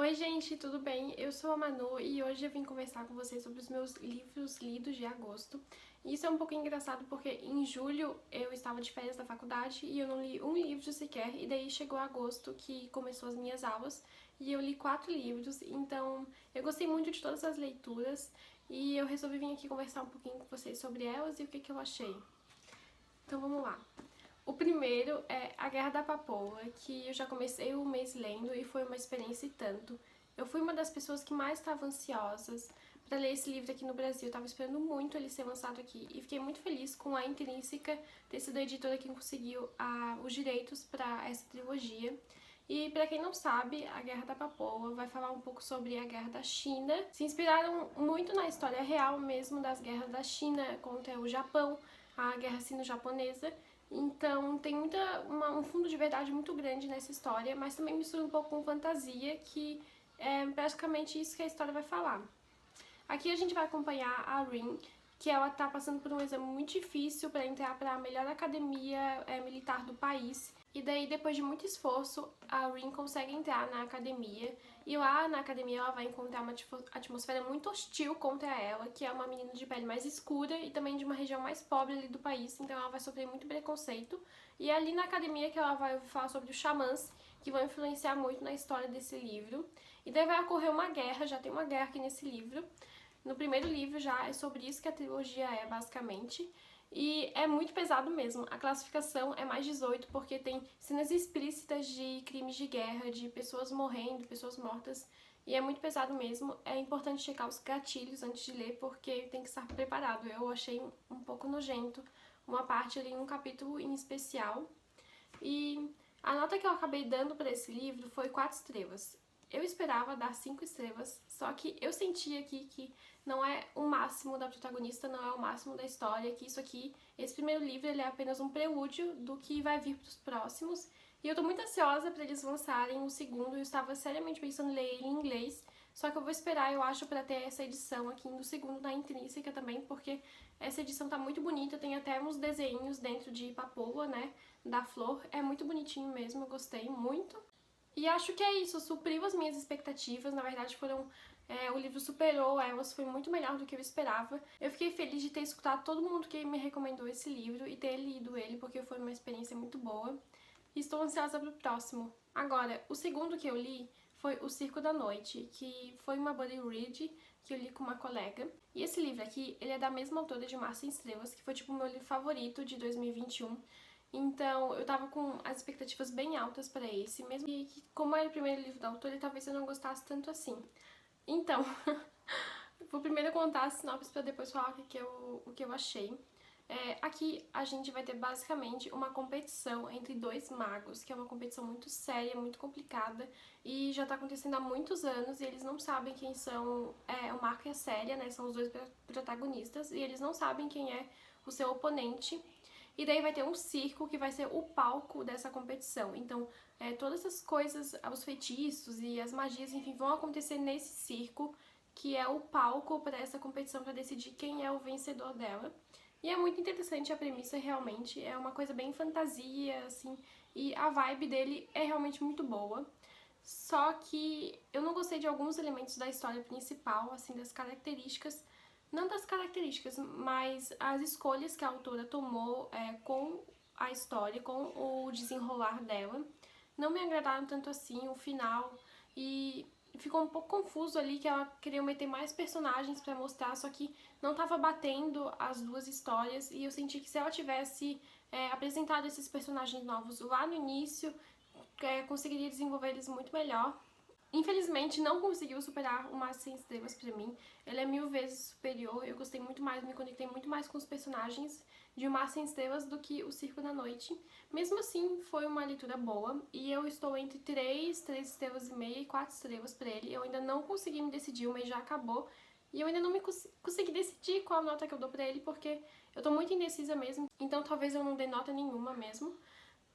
Oi gente, tudo bem? Eu sou a Manu e hoje eu vim conversar com vocês sobre os meus livros lidos de agosto. E isso é um pouco engraçado porque em julho eu estava de férias da faculdade e eu não li um livro sequer, e daí chegou agosto que começou as minhas aulas e eu li 4 livros, então eu gostei muito de todas as leituras e eu resolvi vir aqui conversar um pouquinho com vocês sobre elas e o que eu achei. Então vamos lá. O primeiro é A Guerra da Papoula, que eu já comecei o mês lendo e foi uma experiência e tanto. Eu fui uma das pessoas que mais estava ansiosas para ler esse livro aqui no Brasil. Eu estava esperando muito ele ser lançado aqui e fiquei muito feliz com a Intrínseca ter sido a editora que conseguiu os direitos para essa trilogia. E para quem não sabe, A Guerra da Papoula vai falar um pouco sobre a Guerra da China. Se inspiraram muito na história real mesmo das guerras da China contra o Japão, a Guerra Sino-Japonesa. Então tem um fundo de verdade muito grande nessa história, mas também mistura um pouco com fantasia, que é praticamente isso que a história vai falar. Aqui a gente vai acompanhar a Rin, que ela tá passando por um exame muito difícil para entrar para a melhor academia militar do país. E daí, depois de muito esforço, a Rin consegue entrar na academia. E lá na academia ela vai encontrar uma atmosfera muito hostil contra ela, que é uma menina de pele mais escura e também de uma região mais pobre ali do país, então ela vai sofrer muito preconceito. E é ali na academia que ela vai falar sobre os xamãs, que vão influenciar muito na história desse livro. E daí vai ocorrer uma guerra, já tem uma guerra aqui nesse livro. No primeiro livro já é sobre isso que a trilogia é, basicamente. E é muito pesado mesmo. A classificação é mais 18 porque tem cenas explícitas de crimes de guerra, de pessoas morrendo, pessoas mortas. E é muito pesado mesmo. É importante checar os gatilhos antes de ler porque tem que estar preparado. Eu achei um pouco nojento uma parte ali, um capítulo em especial. E a nota que eu acabei dando para esse livro foi 4 estrelas. Eu esperava dar 5 estrelas, só que eu senti aqui que não é o máximo da protagonista, não é o máximo da história, que isso aqui, esse primeiro livro, ele é apenas um prelúdio do que vai vir pros próximos. E eu tô muito ansiosa para eles lançarem o segundo, eu estava seriamente pensando em ler ele em inglês, só que eu vou esperar, eu acho, para ter essa edição aqui do segundo da Intrínseca também, porque essa edição tá muito bonita, tem até uns desenhos dentro de papoula, né, da flor, é muito bonitinho mesmo, eu gostei muito. E acho que é isso, supriu as minhas expectativas, na verdade o livro superou elas, foi muito melhor do que eu esperava. Eu fiquei feliz de ter escutado todo mundo que me recomendou esse livro e ter lido ele, porque foi uma experiência muito boa. E estou ansiosa pro próximo. Agora, o segundo que eu li foi O Circo da Noite, que foi uma buddy read que eu li com uma colega. E esse livro aqui, ele é da mesma autora de Mar Sem Estrelas, que foi tipo o meu livro favorito de 2021. Então, eu tava com as expectativas bem altas pra esse, mesmo que, como era o primeiro livro da autora, talvez eu não gostasse tanto assim. Então, vou primeiro contar a sinopse pra depois falar o que eu achei. Aqui a gente vai ter basicamente uma competição entre dois magos, que é uma competição muito séria, muito complicada, e já tá acontecendo há muitos anos, e eles não sabem quem são o Marco e a Célia, né, são os dois protagonistas, e eles não sabem quem é o seu oponente. E daí vai ter um circo que vai ser o palco dessa competição. Então, todas essas coisas, os feitiços e as magias, enfim, vão acontecer nesse circo, que é o palco para essa competição, para decidir quem é o vencedor dela. E é muito interessante a premissa, realmente. É uma coisa bem fantasia, assim, e a vibe dele é realmente muito boa. Só que eu não gostei de alguns elementos da história principal, assim, das características, não das características, mas as escolhas que a autora tomou com a história, com o desenrolar dela, não me agradaram tanto assim, o final, e ficou um pouco confuso ali que ela queria meter mais personagens pra mostrar, só que não tava batendo as duas histórias, e eu senti que se ela tivesse apresentado esses personagens novos lá no início, conseguiria desenvolver eles muito melhor. Infelizmente não conseguiu superar o Mar Sem Estrelas pra mim, ele é 1000 vezes superior, eu gostei muito mais, me conectei muito mais com os personagens de O Mar Sem Estrelas do que O Circo da Noite. Mesmo assim, foi uma leitura boa, e eu estou entre 3 estrelas e meia e 4 estrelas pra ele. Eu ainda não consegui me decidir, o mês já acabou, e eu ainda não me consegui decidir qual nota que eu dou pra ele, porque eu tô muito indecisa mesmo, então talvez eu não dê nota nenhuma mesmo.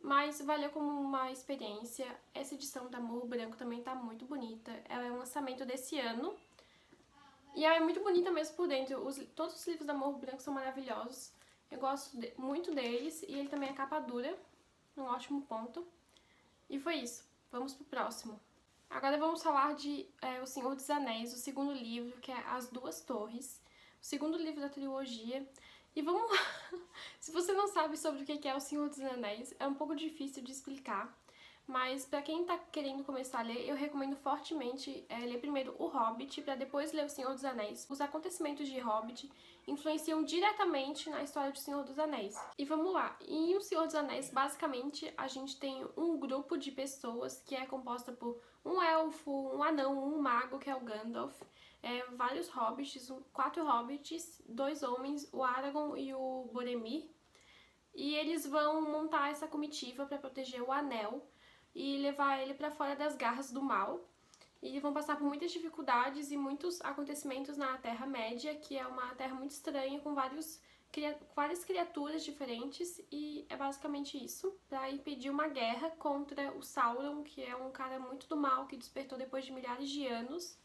Mas valeu como uma experiência. Essa edição da Morro Branco também tá muito bonita. Ela é um lançamento desse ano. E ela é muito bonita mesmo por dentro. Todos os livros da Morro Branco são maravilhosos. Eu gosto muito deles. E ele também é capa dura. Um ótimo ponto. E foi isso. Vamos pro próximo. Agora vamos falar de O Senhor dos Anéis, o segundo livro, que é As Duas Torres, o segundo livro da trilogia. E vamos lá! Se você não sabe sobre o que é O Senhor dos Anéis, é um pouco difícil de explicar, mas pra quem tá querendo começar a ler, eu recomendo fortemente ler primeiro O Hobbit, pra depois ler O Senhor dos Anéis. Os acontecimentos de Hobbit influenciam diretamente na história do Senhor dos Anéis. E vamos lá, em O Senhor dos Anéis, basicamente, a gente tem um grupo de pessoas que é composta por um elfo, um anão, um mago, que é o Gandalf, vários hobbits, 4 hobbits, 2 homens, o Aragorn e o Boromir, e eles vão montar essa comitiva para proteger o Anel e levar ele para fora das garras do mal. E vão passar por muitas dificuldades e muitos acontecimentos na Terra-média, que é uma terra muito estranha, com várias criaturas diferentes, e é basicamente isso, para impedir uma guerra contra o Sauron, que é um cara muito do mal, que despertou depois de milhares de anos,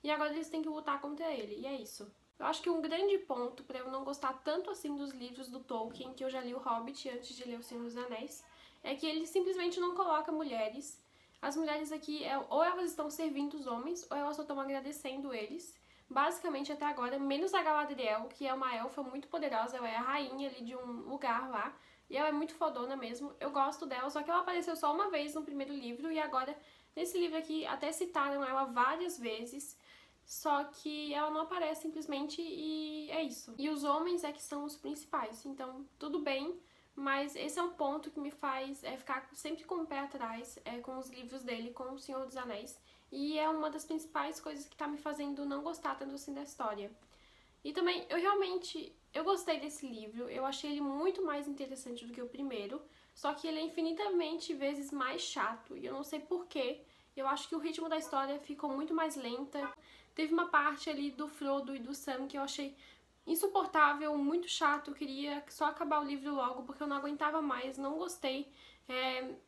e agora eles têm que lutar contra ele, e é isso. Eu acho que um grande ponto para eu não gostar tanto assim dos livros do Tolkien, que eu já li o Hobbit antes de ler O Senhor dos Anéis, é que ele simplesmente não coloca mulheres. As mulheres aqui, ou elas estão servindo os homens, ou elas só estão agradecendo eles. Basicamente, até agora, menos a Galadriel, que é uma elfa muito poderosa, ela é a rainha ali de um lugar lá, e ela é muito fodona mesmo. Eu gosto dela, só que ela apareceu só uma vez no primeiro livro, e agora, nesse livro aqui, até citaram ela várias vezes, só que ela não aparece simplesmente e é isso. E os homens é que são os principais, então tudo bem, mas esse é um ponto que me faz ficar sempre com o pé atrás com os livros dele, com O Senhor dos Anéis, e é uma das principais coisas que tá me fazendo não gostar tanto assim da história. E também, eu gostei desse livro, eu achei ele muito mais interessante do que o primeiro, só que ele é infinitamente vezes mais chato, e eu não sei porquê. Eu acho que o ritmo da história ficou muito mais lenta. Teve uma parte ali do Frodo e do Sam que eu achei insuportável, muito chato, eu queria só acabar o livro logo, porque eu não aguentava mais, não gostei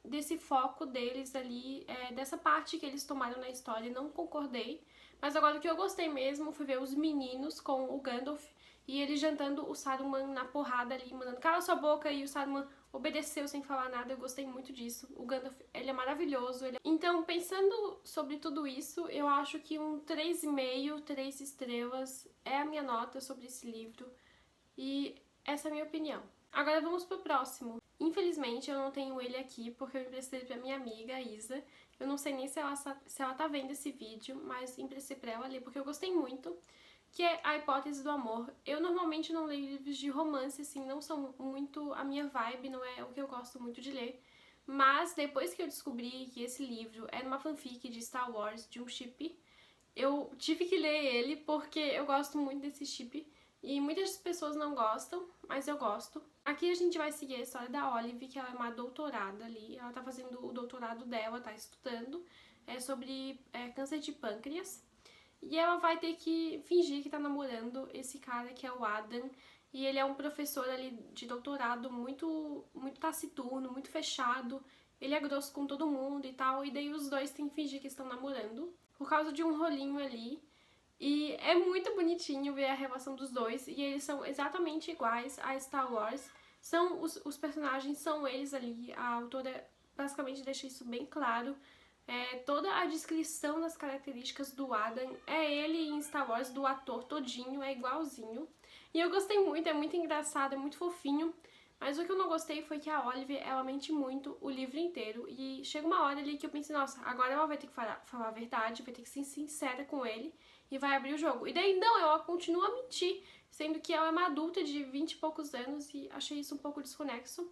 desse foco deles ali, dessa parte que eles tomaram na história, não concordei. Mas agora o que eu gostei mesmo foi ver os meninos com o Gandalf e ele jantando o Saruman na porrada ali, mandando cala sua boca, e o Saruman obedeceu sem falar nada. Eu gostei muito disso. O Gandalf, ele é maravilhoso. Então, pensando sobre tudo isso, eu acho que um 3,5, 3 estrelas é a minha nota sobre esse livro. E essa é a minha opinião. Agora vamos pro próximo. Infelizmente eu não tenho ele aqui porque eu emprestei pra minha amiga, a Isa. Eu não sei nem se ela tá vendo esse vídeo, mas emprestei pra ela ler porque eu gostei muito. Que é A Hipótese do Amor. Eu normalmente não leio livros de romance, assim, não são muito a minha vibe, não é o que eu gosto muito de ler. Mas depois que eu descobri que esse livro era uma fanfic de Star Wars, de um chip, eu tive que ler ele porque eu gosto muito desse chip. E muitas pessoas não gostam, mas eu gosto. Aqui a gente vai seguir a história da Olive, que ela é uma doutorada ali. Ela tá fazendo o doutorado dela, tá estudando sobre câncer de pâncreas. E ela vai ter que fingir que tá namorando esse cara que é o Adam. E ele é um professor ali de doutorado muito taciturno, muito fechado. Ele é grosso com todo mundo e tal. E daí os dois têm que fingir que estão namorando por causa de um rolinho ali. E é muito bonitinho ver a relação dos dois, e eles são exatamente iguais a Star Wars. Os personagens são eles ali, a autora basicamente deixa isso bem claro. Toda a descrição das características do Adam é ele em Star Wars, do ator todinho, é igualzinho. E eu gostei muito, é muito engraçado, é muito fofinho. Mas o que eu não gostei foi que a Olive, ela mente muito o livro inteiro. E chega uma hora ali que eu pensei, nossa, agora ela vai ter que falar a verdade, vai ter que ser sincera com ele e vai abrir o jogo. E daí não, ela continua a mentir, sendo que ela é uma adulta de 20 e poucos anos, e achei isso um pouco desconexo.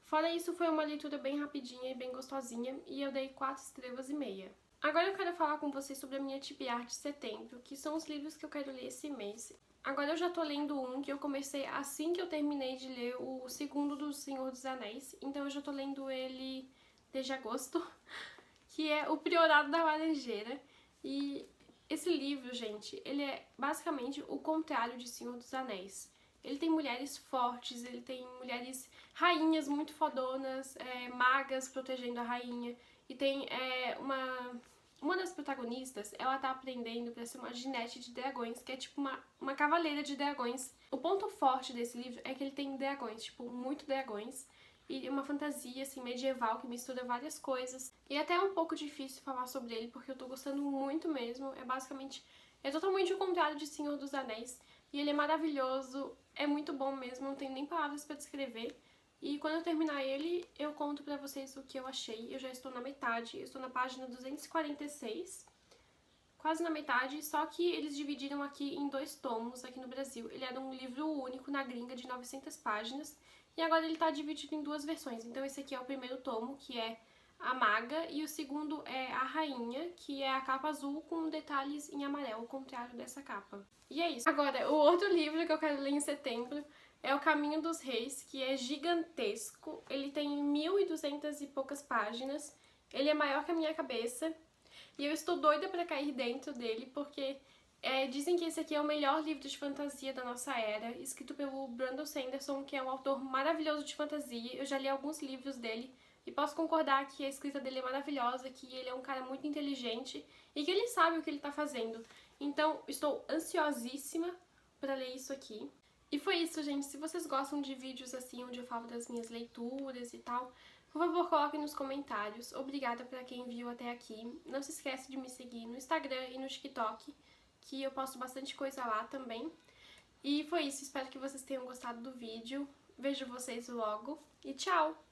Fora isso, foi uma leitura bem rapidinha e bem gostosinha, e eu dei 4 estrelas e meia. Agora eu quero falar com vocês sobre a minha TBR de setembro, que são os livros que eu quero ler esse mês. Agora eu já tô lendo um que eu comecei assim que eu terminei de ler o segundo do Senhor dos Anéis, então eu já tô lendo ele desde agosto, que é O Priorado da Laranjeira. E esse livro, gente, ele é basicamente o contrário de Senhor dos Anéis. Ele tem mulheres fortes, ele tem mulheres rainhas muito fodonas, magas protegendo a rainha, e tem uma das protagonistas, ela tá aprendendo pra ser uma ginete de dragões, que é tipo uma cavaleira de dragões. O ponto forte desse livro é que ele tem dragões, tipo, muito dragões. e uma fantasia, assim, medieval que mistura várias coisas. E até é um pouco difícil falar sobre ele, porque eu tô gostando muito mesmo. É totalmente o contrário de Senhor dos Anéis. E ele é maravilhoso, é muito bom mesmo, não tenho nem palavras pra descrever. E quando eu terminar ele, eu conto pra vocês o que eu achei. Eu já estou na metade, eu estou na página 246, quase na metade, só que eles dividiram aqui em 2 tomos aqui no Brasil. Ele era um livro único na gringa de 900 páginas, e agora ele tá dividido em 2 versões. Então esse aqui é o primeiro tomo, que é a Maga, e o segundo é a Rainha, que é a capa azul com detalhes em amarelo, ao contrário dessa capa. E é isso. Agora, o outro livro que eu quero ler em setembro é O Caminho dos Reis, que é gigantesco. Ele tem 1.200 e poucas páginas. Ele é maior que a minha cabeça. E eu estou doida pra cair dentro dele, porque dizem que esse aqui é o melhor livro de fantasia da nossa era, escrito pelo Brandon Sanderson, que é um autor maravilhoso de fantasia. Eu já li alguns livros dele e posso concordar que a escrita dele é maravilhosa, que ele é um cara muito inteligente e que ele sabe o que ele tá fazendo. Então, estou ansiosíssima pra ler isso aqui. E foi isso, gente. Se vocês gostam de vídeos assim, onde eu falo das minhas leituras e tal, por favor, coloquem nos comentários. Obrigada pra quem viu até aqui. Não se esquece de me seguir no Instagram e no TikTok, que eu posto bastante coisa lá também. E foi isso. Espero que vocês tenham gostado do vídeo. Vejo vocês logo e tchau!